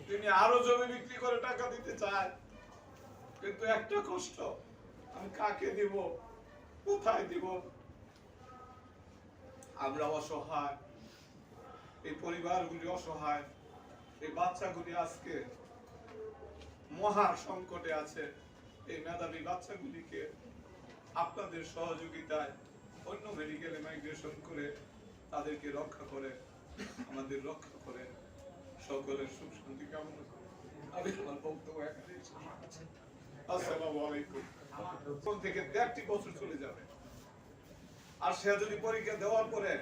তিনি আরো জমি বিক্রি করে টাকা দিতে চায়, কিন্তু একটা কষ্ট, আমি কাকে দিব, কোথায় দিব? আমরা অসহায়, এই পরিবারগুলি অসহায়, এই বাচ্চাগুলি আজকে মহা সংকটে আছে। এই মেধাবী বাচ্চাগুলিকে আপনাদের সহযোগিতায় অন্য মেডিকেলে মাইগ্রেশন করে তাদেরকে রক্ষা করে, আমাদের রক্ষা করে, সকলের সুখ শান্তি কামনা করে আমি আমার বক্তব্য এখানে শেষ করছি। আসসালামু আলাইকুম। কোন থেকে 1.5 বছর চলে যাবে, আর সে যদি পরীক্ষা দেওয়ার পরে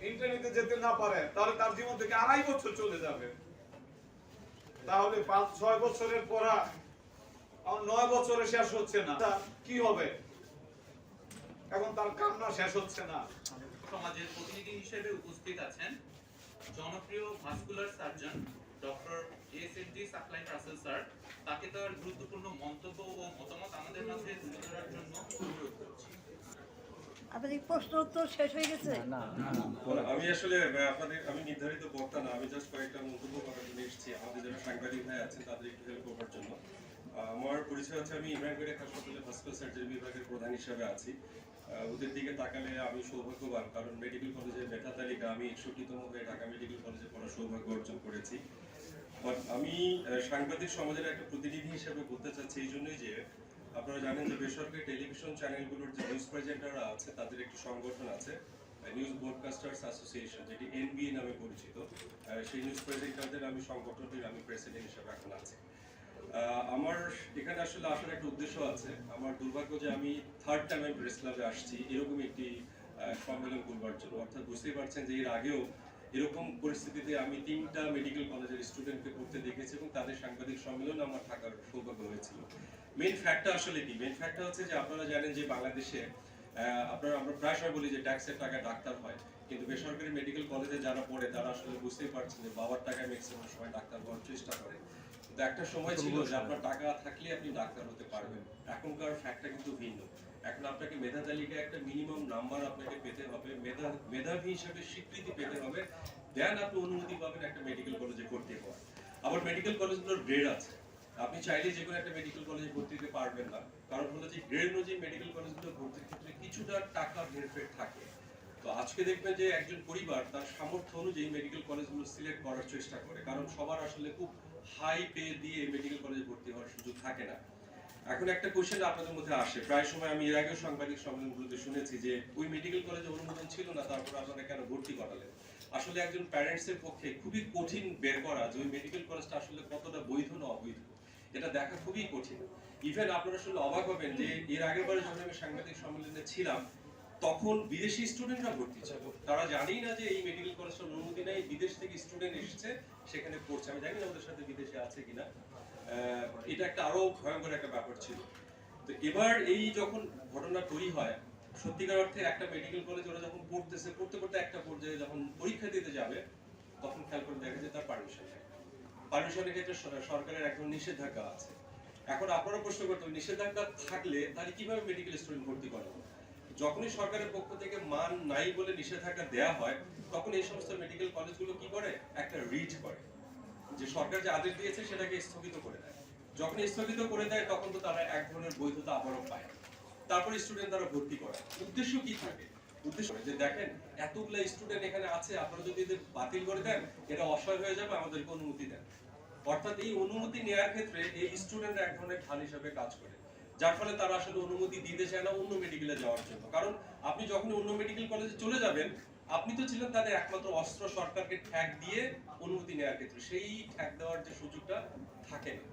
ইন্টারনেটে যেতে না পারে, তাহলে তার জীবন থেকে 2.5 বছর চলে যাবে। তাহলে 5-6 বছরের পড়া 9 বছরে শেষ হচ্ছে না, কি হবে? এখন তার কান্না শেষ হচ্ছে না। সমাজের প্রতিনিধি হিসেবে উপস্থিত আছেন জনপ্রিয় vascular surgeon doctor SMG. Saklain Rasel sir. তাকে তার গুরুত্বপূর্ণ মন্তব্য ও মতামত আমাদের মাঝে তুলে ধরার জন্য অনুরোধ করছি। আপনাদের প্রশ্ন উত্তর শেষ হয়ে গেছে? আমি আসলে আমি নির্ধারিত বক্তা না, আমি জাস্ট কয়েকটা মন্তব্য করার জন্য এসেছি। আমাদের যারা সাংবাদিক ভাই আছেন তাদের একটু হেল্প করার জন্য। আমার পরিচয় আছে, আমি ইমরান পেরেক হাসপাতালে ভাস্কুলার সার্জারি বিভাগের প্রধান হিসেবে আছি। ওদের দিকে তাকালে আমি সৌভাগ্যবান, কারণ মেডিকেল কলেজের মেধা তালিকা আমি 61তম হয়ে ঢাকা মেডিকেল কলেজে পড়ার সৌভাগ্য অর্জন করেছি। বাট আমি সাংবাদিক সমাজের একটা প্রতিনিধি হিসেবে বলতে চাচ্ছি এই জন্যই যে আপনারা জানেন যে বেসরকারি টেলিভিশন চ্যানেলগুলোর যে নিউজ প্রেজেন্টাররা আছে তাদের একটি সংগঠন আছে, নিউজ ব্রডকাস্টার্স অ্যাসোসিয়েশন, যেটি এনবিএ নামে পরিচিত। সেই নিউজ প্রেজেন্টারদের আমি সংগঠনটির আমি প্রেসিডেন্ট হিসেবে এখন আছি। আমার এখানে আসলে আসার একটা উদ্দেশ্য আছে। আমার দুর্ভাগ্য যে আমি 3rd টাইম আমি প্রেস ক্লাবে আসছি এরকম একটি সম্মেলন করবার জন্য। অর্থাৎ বুঝতেই পারছেন যে এর আগেও এরকম পরিস্থিতিতে আমি 3টা মেডিকেল কলেজের স্টুডেন্টকে পড়তে দেখেছি এবং তাদের সাংবাদিক সম্মেলন আমার থাকার সৌভাগ্য হয়েছিল। মেইন ফ্যাক্টটা আসলে কি? মেইন ফ্যাক্টটা হচ্ছে যে আপনারা জানেন যে বাংলাদেশে আমরা প্রায় সময় বলি যে ট্যাক্সের টাকায় ডাক্তার হয়, কিন্তু বেসরকারি মেডিকেল কলেজে যারা পড়ে তারা আসলে বুঝতেই পারছেন যে বাবার টাকায় ম্যাক্সিমাম সময় ডাক্তার হওয়ার চেষ্টা করে। কিন্তু একটা সময় ছিল যে আপনার টাকা থাকলে আপনি ডাক্তার হতে পারবেন। এখনকার ফ্যাক্টটা কিন্তু ভিন্ন। এখন আপনাকে মেধা তালিকায় একটা মিনিমাম নাম্বার আপনাকে পেতে হবে, মেধাবী হিসেবে স্বীকৃতি পেতে হবে, দেন আপনি অনুমতি পাবেন একটা মেডিকেল কলেজে ভর্তি হওয়ার। আবার মেডিকেল কলেজগুলোর গ্রেড আছে, আপনি চাইলে যে কোনো একটা মেডিকেল কলেজে ভর্তি হতে পারবেন না, কারণ হলো যে গ্রেড অনুযায়ী মেডিকেল কলেজগুলো ভর্তির ক্ষেত্রে কিছুটা টাকা বেনিফিট থাকে। তো আজকে দেখবেন যে একজন পরিবার তার সামর্থ্য অনুযায়ী মেডিকেল কলেজগুলো সিলেক্ট করার চেষ্টা করে, কারণ সবার আসলে খুব হাই পে দিয়ে মেডিকেল কলেজে ভর্তি হওয়ার সুযোগ থাকে না। এখন একটা কোশ্চেন আপনাদের মধ্যে আসে, প্রায় সময় আমি এর আগেও সাংবাদিক সম্মেলনগুলোতে শুনেছি যে ওই মেডিকেল কলেজে অনুমোদন ছিল না, তারপর আপনারা কেন ভর্তি করালেন? আসলে একজন প্যারেন্টস এর পক্ষে খুবই কঠিন বের করা যে ওই মেডিকেল কলেজটা আসলে কতটা বৈধ না অবৈধ, এটা দেখা খুবই কঠিন। ইভেন আপনারা আসলে অবাক হবেন যে এর আগের বারে যখন আমি সাংবাদিক সম্মেলনে ছিলাম তখন বিদেশি স্টুডেন্টরা ভর্তি ছিল। তারা জানেই না যে এই মেডিকেল কলেজটার অনুমতি নেই, বিদেশ থেকে স্টুডেন্ট এসেছে সেখানে পড়ছে। আমি জানি না ওদের সাথে বিদেশে আছে কিনা, এটা একটা আরো ভয়ঙ্কর একটা ব্যাপার ছিল। তো এবার এই যখন ঘটনা তৈরি হয়, সত্যিকার অর্থে একটা মেডিকেল কলেজে ওরা যখন পড়তেছে, পড়তে পড়তে একটা পর্যায়ে যখন পরীক্ষা দিতে যাবে তখন খেয়াল করে দেখা যায় তার পারমিশন নেই। পারমিশনের ক্ষেত্রে সরকারের একদম নিষেধাজ্ঞা আছে। এখন আপনারা প্রশ্ন করতে হবে নিষেধাজ্ঞা থাকলে তাহলে কিভাবে মেডিকেল স্টুডেন্ট ভর্তি করা হবে? যখনই সরকারের পক্ষ থেকে মান নাই বলে নিষেধাজ্ঞা দেয়া হয় তখন এই সমস্ত মেডিকেল কলেজগুলো কি করে, একটা রিট করে, যে সরকার যে আদেশ দিয়েছে সেটাকে স্থগিত করে দেয়। যখন স্থগিত করে দেয় তখন তো তারা এক ধরনের বৈধতা আবারও পায়, তারপর স্টুডেন্ট তারা ভর্তি করে। উদ্দেশ্য কি থাকে? উদ্দেশ্য যে দেখেন এতগুলা স্টুডেন্ট এখানে আছে, আপনারা যদি এদের বাতিল করে দেন এটা অসহায় হয়ে যাবে, আমাদেরকে অনুমতি দেন। অর্থাৎ এই অনুমতি নেওয়ার ক্ষেত্রে এই স্টুডেন্ট এক ধরনের ঢাল হিসেবে কাজ করে, যার ফলে তারা আসলে অনুমতি দিতে চায় না অন্য মেডিকেলে যাওয়ার জন্য। কারণ আপনি যখন অন্য মেডিকেল কলেজে চলে যাবেন আপনি তো ছিলেন তাদের একমাত্র অস্ত্র সরকারকে ঠ্যাক দিয়ে অনুমতি নেওয়ার ক্ষেত্রে, সেই ঠ্যাক দেওয়ার যে সুযোগটা থাকে না।